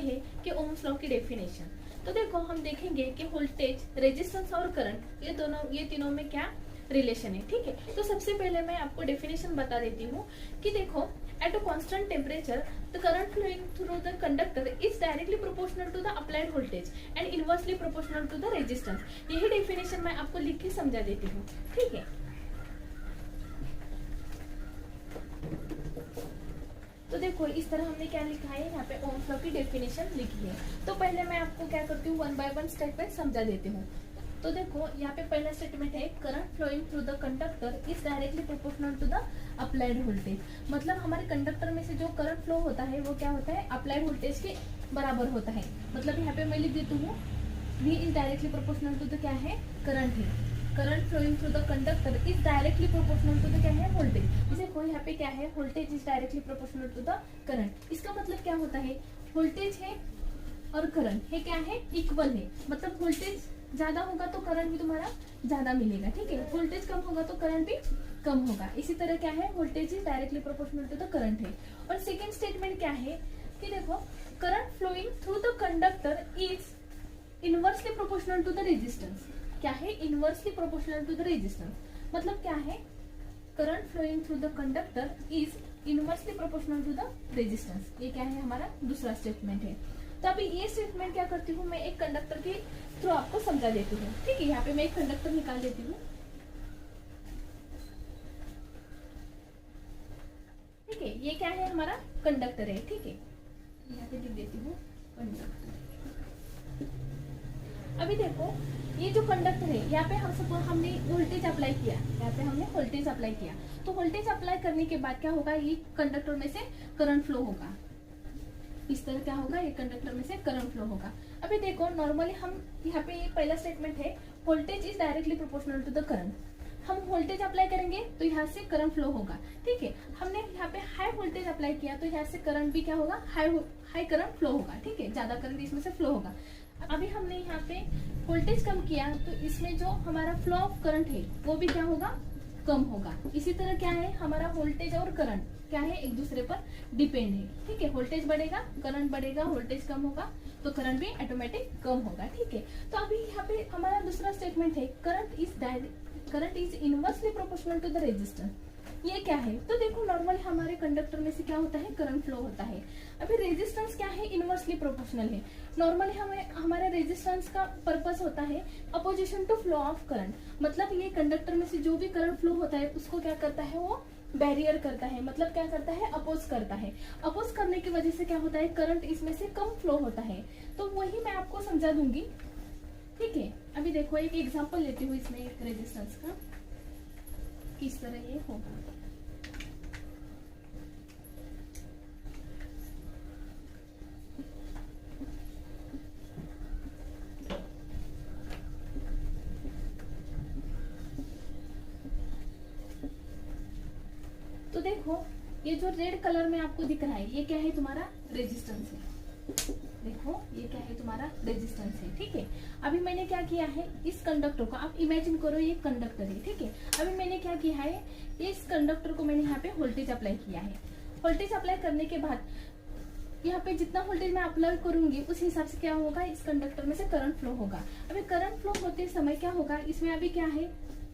है कि Ohm's law की डेफिनेशन। तो देखो हम देखेंगे कि वोल्टेज, रेजिस्टेंस और करंट ये तीनों में क्या रिलेशन है। ठीक है, तो सबसे पहले मैं आपको डेफिनेशन बता देती हूँ कि देखो at a constant temperature the current flowing through the conductor is directly proportional to the applied voltage and inversely proportional to the resistance। यही डेफिनेशन मैं आपको लिख के समझा देती हूँ। ठीक है, तो देखो इस तरह हमने क्या लिखा है, यहाँ पे ओम्स लॉ की डेफिनेशन लिखी है। तो पहले मैं आपको क्या करती हूँ, one by one step by समझा देती हूँ। तो देखो यहाँ पे पहला स्टेटमेंट है current flowing through the conductor is directly proportional to the applied voltage. मतलब हमारे कंडक्टर में से जो करंट फ्लो होता है वो क्या होता है, अप्लाइड वोल्टेज के बराबर होता है। मतलब यहाँ पे मैं लिख देती हूँ V is directly proportional to the क्या है, करंट है। Current flowing through the conductor is directly proportional to the क्या है, वोल्टेज। इसे कोई यहाँ पे क्या है, voltage is directly proportional to the current. इसका मतलब क्या होता है, वोल्टेज है और करंट है क्या है, इक्वल है। मतलब वोल्टेज ज्यादा होगा तो करंट भी तुम्हारा ज्यादा मिलेगा। ठीक है, वोल्टेज कम होगा तो करंट भी कम होगा। इसी तरह क्या है, voltage is directly proportional to the current है। और सेकंड स्टेटमेंट क्या है कि देखो current flowing through the conductor is inversely proportional to the resistance. क्या है, inversely proportional to the resistance. मतलब क्या है, current flowing through the conductor is inversely proportional to the resistance. ये क्या है, हमारा दूसरा स्टेटमेंट है। तो अभी ये स्टेटमेंट क्या करती हूँ, मैं एक कंडक्टर के थ्रू आपको समझा देती हूँ। ठीक है, यहाँ पे मैं एक कंडक्टर निकाल देती हूँ। ठीक है, ये क्या है, हमारा कंडक्टर है। ठीक है, यहाँ पे लिख देती हूँ कंडक्टर। अभी देखो ये जो कंडक्टर है, यहाँ पे हमने वोल्टेज अप्लाई किया, यहाँ पे हमने वोल्टेज अप्लाई किया। तो वोल्टेज अप्लाई करने के बाद क्या होगा, ये कंडक्टर में से करंट फ्लो होगा। इस तरह क्या होगा, ये कंडक्टर में से करंट फ्लो होगा। अभी देखो नॉर्मली हम यहाँ पे ये पहला स्टेटमेंट है voltage is directly proportional to the current. हम वोल्टेज अप्लाई करेंगे तो यहाँ से करंट फ्लो होगा। ठीक है, हमने यहाँ पे हाई वोल्टेज अप्लाई किया तो यहाँ से करंट भी क्या होगा, हाई करंट फ्लो होगा। ठीक है, ज्यादा करंट इसमें से फ्लो होगा। अभी हमने यहाँ पे वोल्टेज कम किया तो इसमें जो हमारा फ्लो ऑफ करंट है वो भी क्या होगा, कम होगा। इसी तरह क्या है, हमारा वोल्टेज और करंट क्या है, एक दूसरे पर डिपेंड है। ठीक है, वोल्टेज बढ़ेगा करंट बढ़ेगा, वोल्टेज कम होगा तो करंट भी ऑटोमेटिक कम होगा। ठीक है, तो अभी यहाँ पे हमारा दूसरा स्टेटमेंट है current is inversely proportional to the resistance. ये क्या है, तो देखो नॉर्मली हमारे कंडक्टर में से क्या होता है, करंट फ्लो होता है। अभी रेजिस्टेंस क्या है, इनवर्सली प्रोपोर्शनल है। नॉर्मली हमें हमारे रेजिस्टेंस का पर्पस होता है opposition to flow of current. मतलब ये कंडक्टर में से जो भी करंट फ्लो होता है उसको क्या करता है, वो बैरियर करता है। मतलब क्या करता है, अपोज करता है। अपोज करने की वजह से क्या होता है, करंट इसमें से कम फ्लो होता है। तो वही मैं आपको समझा दूंगी। ठीक है, अभी देखो एक एग्जांपल लेती हूँ इसमें एक रेजिस्टेंस का, किस तरह ये होगा। तो देखो ये जो रेड कलर में आपको दिख रहा है ये क्या है, तुम्हारा रेजिस्टेंस है। देखो ये क्या है, तुम्हारा रेजिस्टेंस है। ठीक है, अभी मैंने क्या किया है, इस कंडक्टर को आप इमेजिन करो ये कंडक्टर है। ठीक है, अभी मैंने क्या किया है, इस कंडक्टर को मैंने यहाँ पे वोल्टेज अप्लाई किया है। वोल्टेज अप्लाई करने के बाद यहाँ पे जितना वोल्टेज मैं अप्लाई करूंगी उस हिसाब से क्या होगा, इस कंडक्टर में से करंट फ्लो होगा। अभी करंट फ्लो होते समय क्या होगा, इसमें अभी क्या है,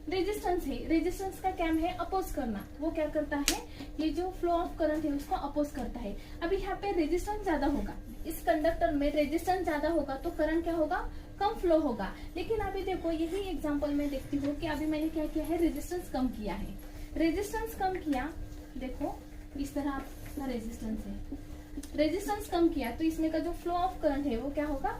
रेजिस्टेंस है। रेजिस्टेंस का काम है अपोज करना। वो क्या करता है, ये जो फ्लो ऑफ करंट है उसको अपोज करता है। अभी यहाँ पे रेजिस्टेंस ज्यादा होगा, इस कंडक्टर में रेजिस्टेंस ज्यादा होगा तो करंट क्या होगा, कम फ्लो होगा। लेकिन अभी देखो यही एग्जांपल में देखती हूँ कि अभी मैंने क्या किया है, रेजिस्टेंस कम किया है। रेजिस्टेंस कम किया, देखो इस तरह आपका रेजिस्टेंस है, रेजिस्टेंस कम किया तो इसमें का जो फ्लो ऑफ करंट है वो क्या होगा,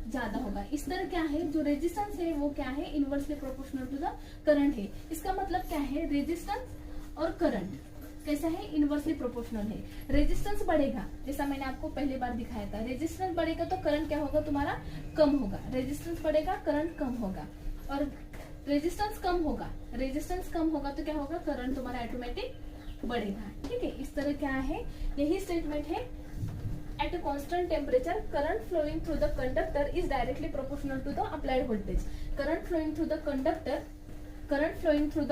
ज्यादा होगा। इस तरह क्या है, जो रेजिस्टेंस है वो क्या है, inversely proportional to the current है। इसका मतलब क्या है, रेजिस्टेंस और करंट कैसा है, इनवर्सली प्रोपोर्शनल है। रेजिस्टेंस बढ़ेगा, जैसा मैंने आपको पहली बार दिखाया था, रेजिस्टेंस बढ़ेगा तो करंट क्या होगा, तुम्हारा कम होगा। रेजिस्टेंस बढ़ेगा करंट कम होगा, और रेजिस्टेंस कम होगा, रेजिस्टेंस कम होगा तो क्या होगा, करंट तुम्हारा ऑटोमेटिक बढ़ेगा। ठीक है, इस तरह क्या है, यही स्टेटमेंट है। At a constant temperature, current flowing through the conductor is directly proportional to the applied voltage. Current flowing through the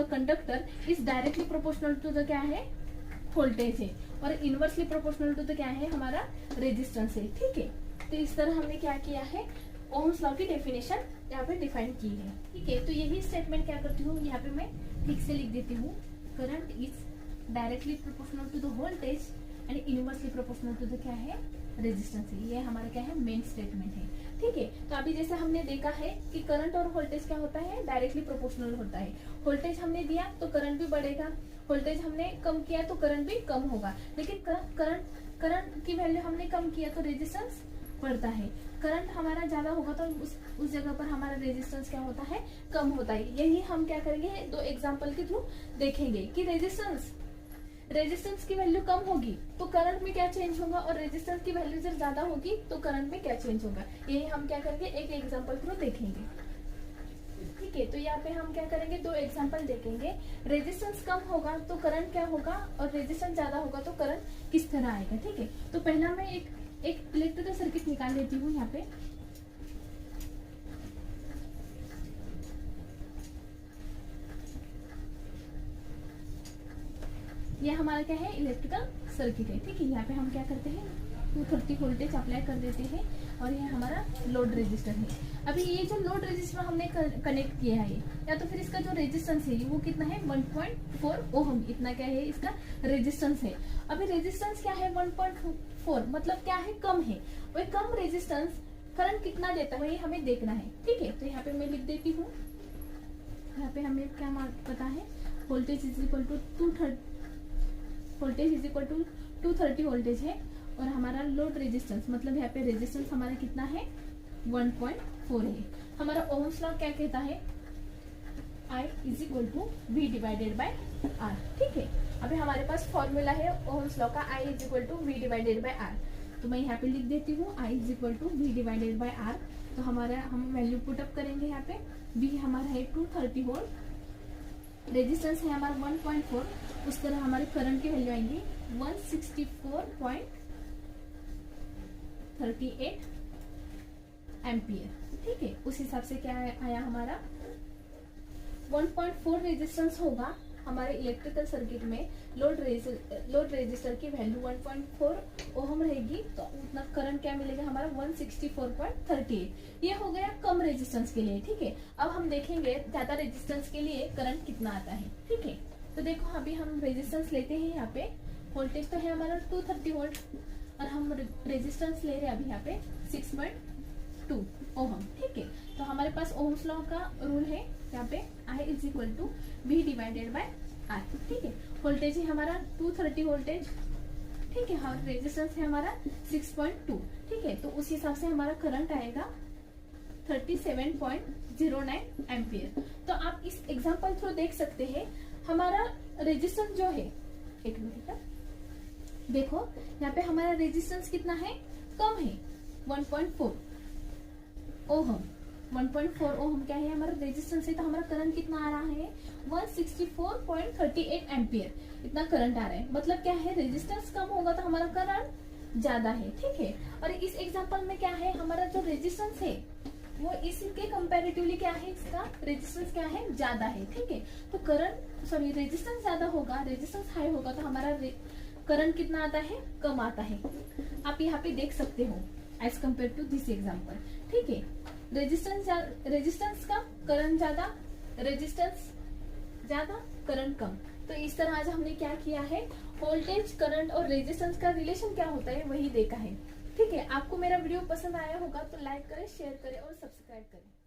conductor is directly proportional to the क्या है, वोल्टेज है और इनवर्सली प्रोपोर्शनल टू तो क्या है हमारा resistance है। ठीक है, तो इस तरह हमने क्या किया है, ओम्स लॉ की डेफिनेशन यहाँ पे डिफाइन की है। ठीक है, तो यही स्टेटमेंट क्या करती हूँ, यहाँ पे मैं ठीक से लिख देती हूँ, current is directly proportional to the voltage and inversely proportional to the क्या है रेजिस्टेंस है। ये हमारा क्या है मेन स्टेटमेंट है। ठीक है, तो अभी जैसे हमने देखा है कि करंट और वोल्टेज क्या होता है, डायरेक्टली प्रोपोर्शनल होता है। वोल्टेज हमने दिया तो करंट भी बढ़ेगा, वोल्टेज हमने कम किया तो करंट भी कम होगा। लेकिन करंट की वैल्यू हमने कम किया तो रेजिस्टेंस बढ़ता है, करंट हमारा ज्यादा होगा तो उस जगह पर हमारा रेजिस्टेंस क्या होता है, कम होता है। यही हम क्या करेंगे, दो एग्जांपल के थ्रू देखेंगे कि रेजिस्टेंस की वैल्यू कम होगी तो करंट में क्या चेंज होगा, और रेजिस्टेंस की वैल्यू जब ज्यादा होगी तो करंट में क्या चेंज होगा। यही हम क्या करेंगे, एक एग्जांपल थ्रू देखेंगे। ठीक है, तो यहाँ पे हम क्या करेंगे, दो एग्जांपल देखेंगे। रेजिस्टेंस कम होगा तो करंट क्या होगा, और रेजिस्टेंस ज्यादा होगा तो करंट किस तरह आएगा। ठीक है, तो पहला मैं एक इलेक्ट्रिकल सर्किट निकाल लेती हूँ। यहाँ पे ये हमारा क्या है, इलेक्ट्रिकल सर्किट है। ठीक है, यहाँ पे हम क्या करते हैं, 230 वोल्टेज अप्लाई कर देते हैं और ये हमारा लोड रेजिस्टर है। अभी ये जो लोड रेजिस्टर हमने कनेक्ट किया है, या तो फिर इसका जो रेजिस्टेंस है वो कितना है, 1.4 ओहम, इतना क्या है इसका रेजिस्टेंस है। अभी रेजिस्टेंस क्या है, 1.4, मतलब क्या है, कम है। वही कम रेजिस्टेंस करंट कितना देता है वही हमें देखना है। ठीक है, तो यहाँ पे मैं लिख देती हूँ, यहाँ पे हमें क्या पता है, voltage is equal to 230 voltage है और हमारा लोड रेजिस्टेंस मतलब यहाँ पे रेजिस्टेंस हमारा कितना है, 1.4 है। हमारा ओम्स लॉ क्या कहता है, I is equal to V divided by R। ठीक है, अभी हमारे पास फॉर्मूला है ओम्स लॉ का, I is equal to V divided by R। तो मैं यहाँ पे लिख देती हूँ I is equal to V divided by R। तो हमारा हम वैल्यू पुटअप करेंगे, यहाँ पे V हमारा है 230 वोल्ट, रेजिस्टेंस है हमारा 1.4, उस तरह हमारे करंट की वैल्यू आएंगी 164.38 एम्पियर। ठीक है, उस हिसाब से क्या आया हमारा 1.4 रेजिस्टेंस होगा हमारे इलेक्ट्रिकल सर्किट में। लोड रेजिस्टर की वैल्यू 1.4 ओहम रहेगी तो उतना करंट क्या मिलेगा हमारा 164.38। ये हो गया कम रेजिस्टेंस के लिए। ठीक है, अब हम देखेंगे ज्यादा रेजिस्टेंस के लिए करंट कितना आता है। ठीक है, तो देखो अभी हम रेजिस्टेंस लेते हैं, यहाँ पे वोल्टेज तो है हमारा 230 वोल्ट और हम रेजिस्टेंस ले रहे हैं अभी यहाँ पे 6.2 ओहम। ठीक है, तो हमारे पास ओम्स लॉ का रूल है यहाँ पे I is equal to V divided by R। ठीक है, वोल्टेज है हमारा 230 वोल्टेज। ठीक है, हाँ, रेजिस्टेंस है हमारा 6.2। ठीक है, तो उस हिसाब से हमारा करंट आएगा 37.09 एम्पियर। तो आप इस एग्जांपल थ्रू देख सकते हैं हमारा रेजिस्टेंस जो है, एक मिनट देखो यहाँ पे हमारा रेजिस्टेंस कितना है, कम है 1.4 ओहम। 1.4 ओहम क्या है हमारा रेजिस्टेंस है, तो हमारा करंट कितना आ रहा है 164.38 एम्पियर, इतना करंट आ रहा है। मतलब क्या है, रेजिस्टेंस कम होगा तो हमारा करंट ज्यादा है। ठीक है, और इस एग्जांपल में क्या है, हमारा जो रेजिस्टेंस है वो इसके कंपैरेटिवली क्या है, इसका रेजिस्टेंस क्या है, ज्यादा है। ठीक है, तो रेजिस्टेंस ज्यादा होगा, रेजिस्टेंस हाई होगा तो हमारा करंट कितना आता है, कम आता है। आप यहाँ पे देख सकते हो as compare to this example. ठीक है, रेजिस्टेंस कम, करंट ज्यादा, रेजिस्टेंस ज्यादा, करंट कम। तो इस तरह आज हमने क्या किया है, वोल्टेज, करंट और रेजिस्टेंस का रिलेशन क्या होता है वही देखा है। ठीक है, आपको मेरा वीडियो पसंद आया होगा तो लाइक करें, शेयर करें और सब्सक्राइब करें।